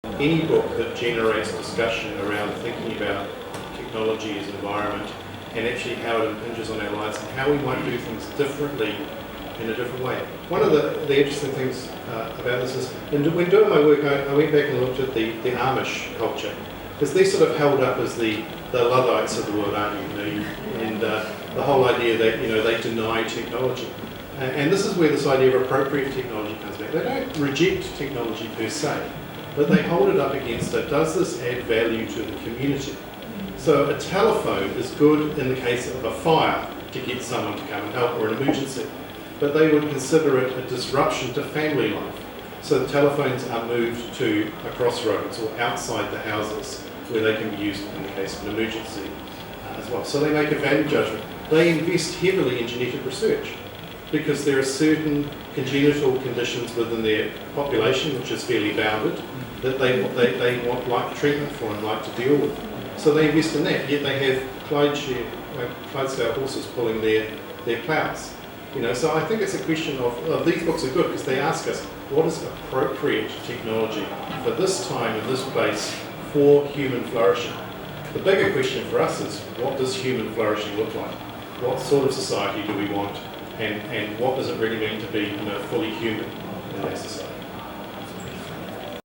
Any book that generates discussion around thinking about technology as environment and actually how it impinges on our lives and how we might do things differently in a different way. One of the interesting things about this is, when doing my work, I went back and looked at the Amish culture, because they're sort of held up as the Luddites of the world, aren't you? And the whole idea that they deny technology. And this is where this idea of appropriate technology comes back. They don't reject technology per se, but they hold it up against it. Does this add value to the community? So a telephone is good in the case of a fire to get someone to come and help, or an emergency, but they would consider it a disruption to family life. So the telephones are moved to a crossroads or outside the houses where they can be used in the case of an emergency as well. So they make a value judgment. They invest heavily in genetic research because there are certain congenital conditions within their population, which is fairly bounded, that they want like treatment for and like to deal with. So they invest in that, yet they have Clydesdale horses pulling their ploughs. So I think it's a question of these books are good because they ask us, what is appropriate technology for this time and this place for human flourishing? The bigger question for us is, what does human flourishing look like? What sort of society do we want? And what does it really mean to be fully human in that society?